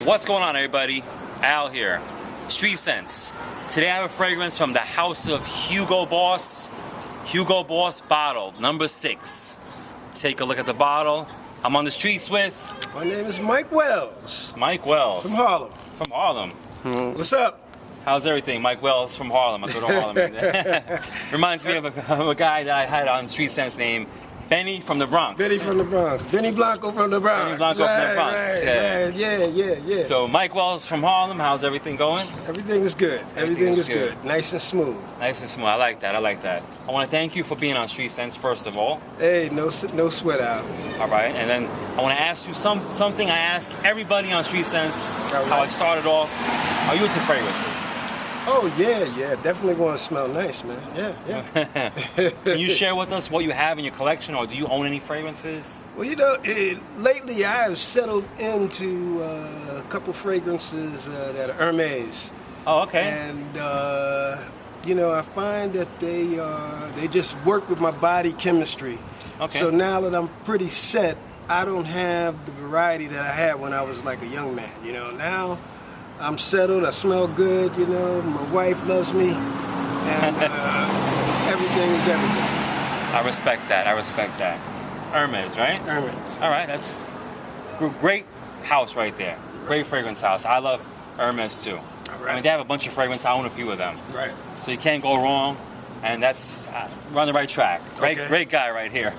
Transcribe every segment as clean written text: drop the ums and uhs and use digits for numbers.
What's going on, everybody? Al here, Street Scents. Today I have a fragrance from the house of Hugo Boss. Hugo Boss bottle, number 6. Take a look at the bottle. I'm on the streets with... My name is Mike Wells. Mike Wells. From Harlem. From Harlem. What's up? How's everything? Mike Wells from Harlem. I go to Harlem. Reminds me of a guy that I had on Street Scents named Benny from the Bronx. Benny from the Bronx. Benny Blanco from the Bronx. Benny Blanco from the Bronx. Right. Yeah. So Mike Wells from Harlem. How's everything going? Everything is good. Everything is good. Nice and smooth. Nice and smooth. I like that. I like that. I want to thank you for being on Street Scents, first of all. Hey, no sweat out. All right. And then I want to ask you something I ask everybody on Street Scents, how I started off. Are you into fragrances? Oh, yeah. Definitely want to smell nice, man. Yeah. Can you share with us what you have in your collection, or do you own any fragrances? Well, you know, lately I have settled into a couple fragrances that are Hermes. Oh, okay. And, you know, I find that they just work with my body chemistry. Okay. So now that I'm pretty set, I don't have the variety that I had when I was like a young man. You know, now I'm settled, I smell good, you know, my wife loves me, and everything is everything. I respect that. Hermes, right? Hermes. All right, that's great house right there. Great fragrance house. I love Hermes too. All right. I mean, they have a bunch of fragrances. I own a few of them. Right. So you can't go wrong, and that's we're on the right track. Great guy right here.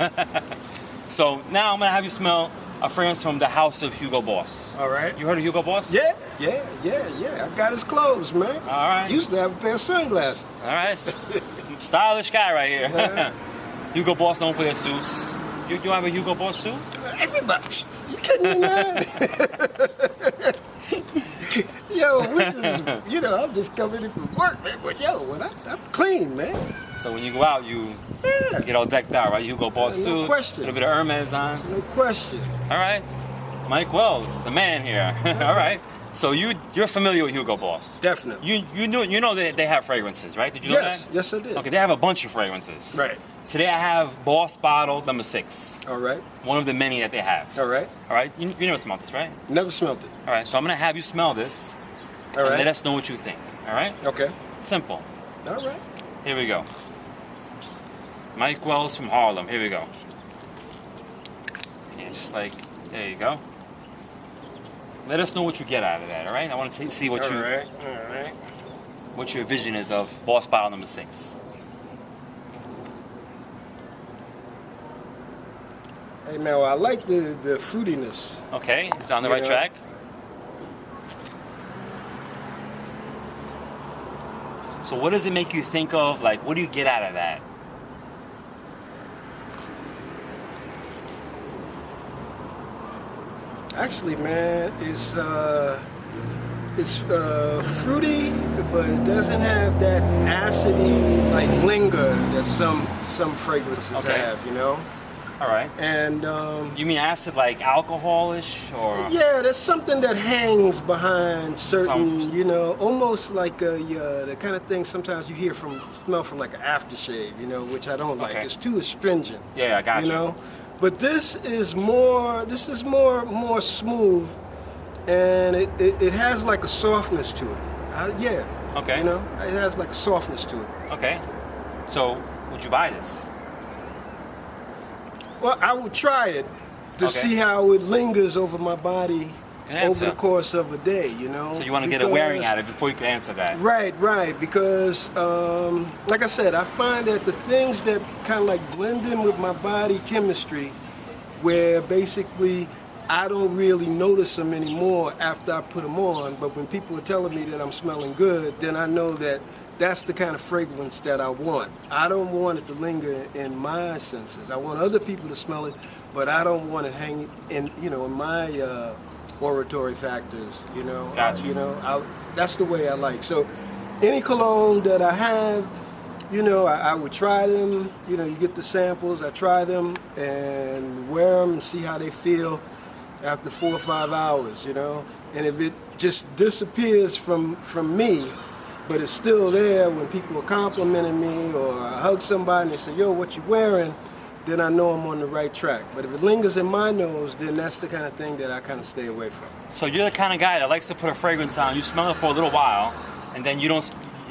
So now I'm gonna have you smell a fragrance from the house of Hugo Boss. All right. You heard of Hugo Boss? Yeah. I got his clothes, man. All right. Used to have a pair of sunglasses. All right. Stylish guy right here. Hugo Boss known for their suits. You have a Hugo Boss suit? Everybody. You kidding me, man? Yo, we just, you know, I'm just coming in from work, man. But yo, I'm clean, man. So when you go out, you get all decked out, right? Hugo Boss suit. No question. A little bit of Hermes on. No question. All right. Mike Wells, the man here. All right. So you're familiar with Hugo Boss? Definitely. You know that they have fragrances, right? Did you know that? Yes, I did. Okay, they have a bunch of fragrances. Right. Today I have Boss Bottle number 6. All right. One of the many that they have. All right. All right. You never smelled this, right? Never smelled it. All right. So I'm gonna have you smell this. All right. And let us know what you think. All right. Okay. Simple. All right. Here we go. Mike Wells from Harlem. Here we go. Yeah, just like, there you go. Let us know what you get out of that, all right? I want to see what All right. what your vision is of Boss Bottle number 6. Hey, man, well, I like the fruitiness. Okay, it's on the right track. So what does it make you think of? Like, what do you get out of that? Actually, man, it's fruity, but it doesn't have that acidy like linger that some fragrances have, you know. All right. And you mean acid like alcoholish, or? Yeah, there's something that hangs behind certain, you know, almost like the kind of thing sometimes you smell from like an aftershave, you know, which I don't like. It's too astringent. Yeah, I got you. You know. But this is more smooth, and it has like a softness to it. Yeah. Okay. You know, it has like a softness to it. Okay. So, would you buy this? Well, I would try it to see how it lingers over my body over the course of a day, you know. So you want to get a wearing out of it before you can answer that? Right, because like I said, I find that the things that kind of like blend in with my body chemistry, where basically I don't really notice them anymore after I put them on, but when people are telling me that I'm smelling good, then I know that that's the kind of fragrance that I want. I don't want it to linger in my senses. I want other people to smell it, but I don't want it hanging in, you know, in my oratory factors, you know. Gotcha. You know, that's the way I like. So any cologne that I have, you know, I would try them. You know, you get the samples, I try them and wear them and see how they feel after 4 or 5 hours, you know. And if it just disappears from me, but it's still there when people are complimenting me, or I hug somebody and they say, yo, what you wearing? then I know I'm on the right track. But if it lingers in my nose, then that's the kind of thing that I kind of stay away from. So you're the kind of guy that likes to put a fragrance on, you smell it for a little while, and then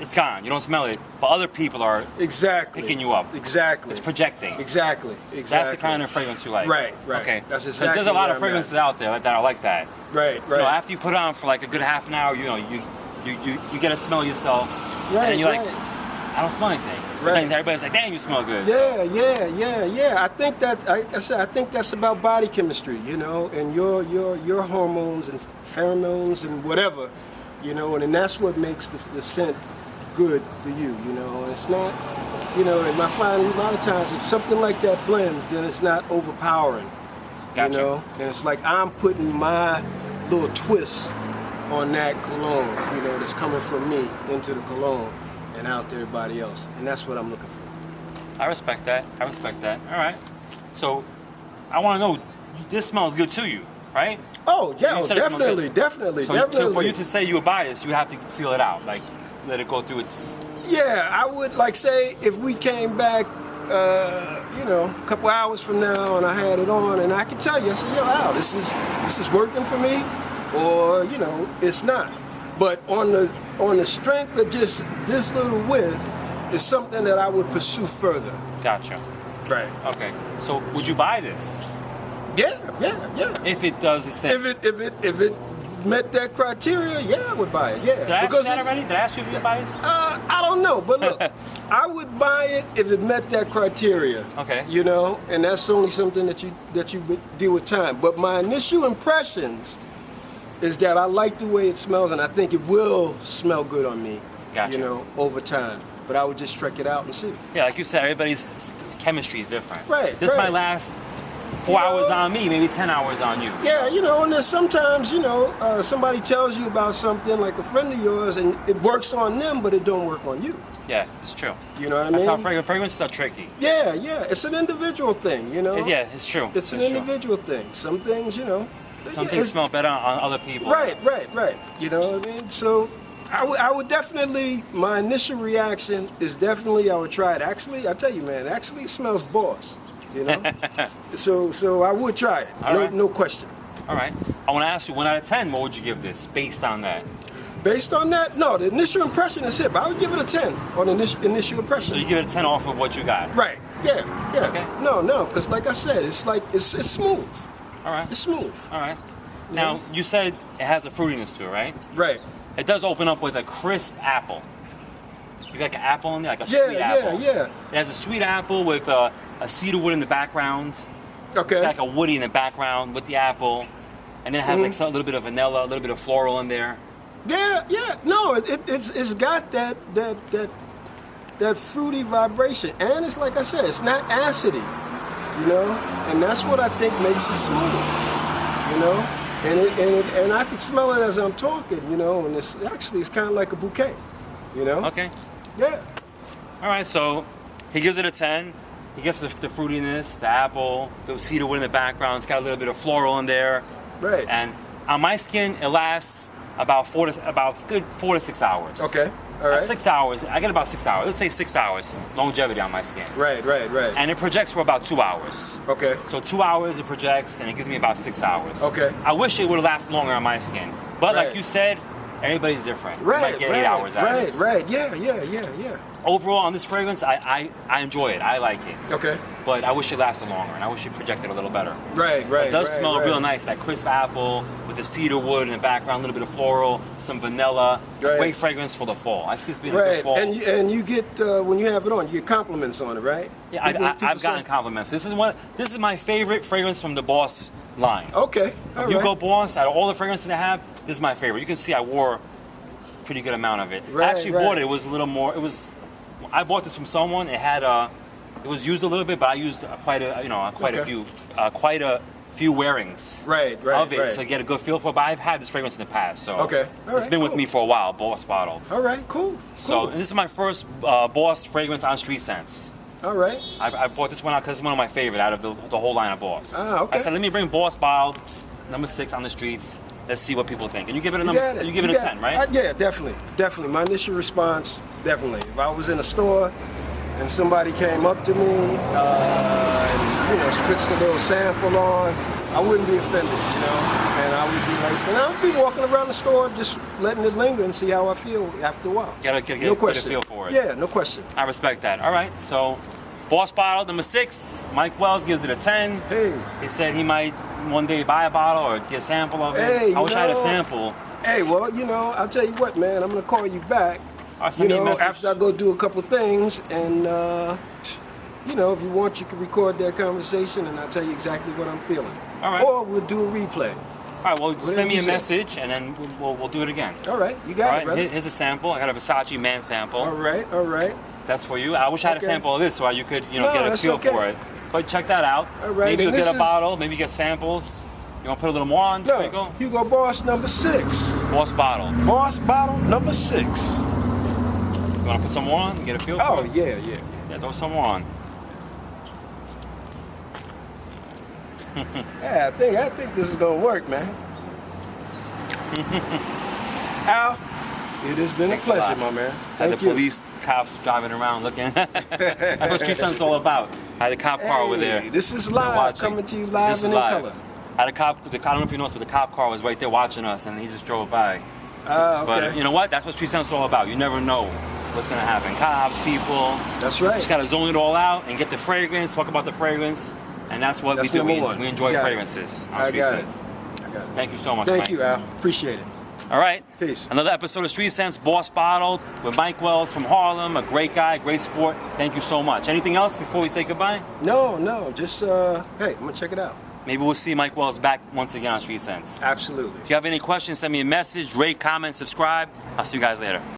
it's gone. You don't smell it. But other people are picking you up. Exactly. It's projecting. Exactly. That's the kind of fragrance you like. Right. Okay. That's exactly. There's a lot of fragrances out there that are like that. Right. You know, after you put it on for like a good half an hour, you get to smell yourself. Right. And you're like, I don't smell anything. Right. And everybody's like, damn, you smell good. Yeah. I think that I think that's about body chemistry, you know, and your hormones and pheromones and whatever, you know, and that's what makes the scent good for you, you know. And it's not, you know, and I find a lot of times if something like that blends, then it's not overpowering. Gotcha. You know, and it's like I'm putting my little twist on that cologne, you know, that's coming from me into the cologne and out to everybody else. And that's what I'm looking for. I respect that. All right. So I want to know, this smells good to you, right? Oh, yeah, definitely. So for you to say you would buy this, you have to feel it out, like let it go through its... Yeah, I would, like, say if we came back, you know, a couple hours from now and I had it on and I could tell you, I said, yo, Al, this is working for me, or, you know, it's not. But on the strength of just this little whiff is something that I would pursue further. Gotcha. Right. Okay. So would you buy this? Yeah. If it does its thing. If it met that criteria, yeah, I would buy it. Yeah. Did I ask you that already? Did I ask you if you would buy this? I don't know, but look, I would buy it if it met that criteria. Okay. You know, and that's only something that you would do with time. But my initial impressions is that I like the way it smells, and I think it will smell good on me. Gotcha. You know, over time. But I would just check it out and see. Yeah, like you said, everybody's chemistry is different. Right. This might last 4 hours on me, maybe 10 hours on you. Yeah, you know, and then sometimes, you know, somebody tells you about something, like a friend of yours, and it works on them, but it don't work on you. Yeah, it's true. You know what I mean? That's how fragrances are tricky. Yeah, it's an individual thing, you know? Yeah, it's true. It's an individual thing. Some things, you know. Some things smell better on other people. Right. You know what I mean? So I would definitely, my initial reaction is definitely I would try it. Actually, I tell you, man, actually it smells boss, you know? so I would try it, no question. All right. I want to ask you, 1 out of 10, what would you give this based on that? Based on that? No, the initial impression is hip. I would give it a 10 on the initial impression. So you give it a 10 off of what you got? Right, yeah. Okay. No, because like I said, it's like, it's smooth. All right. It's smooth. All right. Now, you said it has a fruitiness to it, right? Right. It does open up with a crisp apple. You got like an apple in there, like a sweet apple. Yeah. It has a sweet apple with a cedar wood in the background. Okay. It's got like a woody in the background with the apple. And then it has like a little bit of vanilla, a little bit of floral in there. Yeah. No, it's got that fruity vibration. And it's like I said, it's not acidy, you know? And that's what I think makes it smooth. You know, and I can smell it as I'm talking, you know, and it's kind of like a bouquet, you know. Okay. Yeah. All right, so he gives it a 10. He gets the fruitiness, the apple, the cedar wood in the background. It's got a little bit of floral in there. Right. And on my skin, it lasts about 4 to 6 hours. Okay. All right. 6 hours. I get about 6 hours. Let's say 6 hours longevity on my skin. Right. And it projects for about 2 hours. Okay. So 2 hours it projects, and it gives me about 6 hours. Okay. I wish it would have lasted longer on my skin, but like you said, everybody's different. Right. You might get 8 hours out of this. Right. Yeah. Overall, on this fragrance, I enjoy it. I like it. Okay. But I wish it lasted longer, and I wish it projected a little better. Right. It does smell real nice, that crisp apple with the cedar wood in the background, a little bit of floral, some vanilla. Right. Great fragrance for the fall. I see it's been a good fall. And you get when you have it on, you get compliments on it, right? Yeah, I've gotten compliments. This is my favorite fragrance from the Boss line. Okay. Hugo Boss, out of all the fragrances they have, this is my favorite. You can see I wore a pretty good amount of it. I actually bought it. It was a little more. I bought this from someone. It was used a little bit, but I used quite a few wearings of it to get a good feel for it. But I've had this fragrance in the past, so it's been with me for a while. Boss bottled. All right, cool. So and this is my first Boss fragrance on Street Scents. All right. I bought this one out because it's one of my favorite out of the whole line of Boss. Okay. I said, let me bring Boss bottled, number 6 on the streets. Let's see what people think. And you give it a number. You give it a 10, right? Yeah, definitely. My initial response, definitely. If I was in a store and somebody came up to me and, you know, spritzed a little sample on, I wouldn't be offended, you know, and I would be like, and I would be walking around the store just letting it linger and see how I feel after a while. Get no a question. feel for it. Yeah, no question. I respect that. All right, so Boss bottle number 6. Mike Wells gives it a 10. Hey. He said he might one day buy a bottle or get a sample of it. Hey, I wish I had a sample. Hey, well, you know, I'll tell you what, man, I'm gonna call you back. Send me a message. After I go do a couple things, and you know, if you want, you can record that conversation, and I'll tell you exactly what I'm feeling. All right. Or we'll do a replay. All right. Well, Whatever send me you a say. message, and then we'll do it again. All right, you got All it, right. brother. Here's a sample. I got a Versace man sample. All right, all right. That's for you. I wish I had a Okay. sample of this so you could, you know, No, get a that's feel okay. for it. But check that out. All right, Maybe you'll and get this a bottle. Maybe you get samples. You want to put a little more on? No, Hugo? Hugo Boss number 6. Boss bottle. Boss bottle number 6. You want to put some more on? Get a feel Oh, for it? yeah. Yeah, throw some more on. Yeah, I think this is gonna work, man. Al, it has been Thanks a pleasure, lot. my man. Had the Thank you. police cops driving around looking. That's what Street Sense is all about. I had a cop car over there. Hey, this is They're live, watching. coming to you live This and is in live. color. I had a cop. I don't know if you noticed, but the cop car was right there watching us, and he just drove by. Okay. But you know what? That's what Street Sense is all about. You never know what's gonna happen. Cops, people. That's right. Just gotta zone it all out and get the fragrance. Talk about the fragrance, and that's what That's we do. number one. We enjoy Got it. fragrances on I Street got it. Sense. I got it. Thank you so much. Thank Mike. you, Al. Appreciate it. All right. Peace. Another episode of Street Sense, Boss Bottled, with Mike Wells from Harlem, a great guy, great sport. Thank you so much. Anything else before we say goodbye? No, just hey, I'm gonna check it out. Maybe we'll see Mike Wells back once again on Street Sense. Absolutely. If you have any questions, send me a message, rate, comment, subscribe. I'll see you guys later.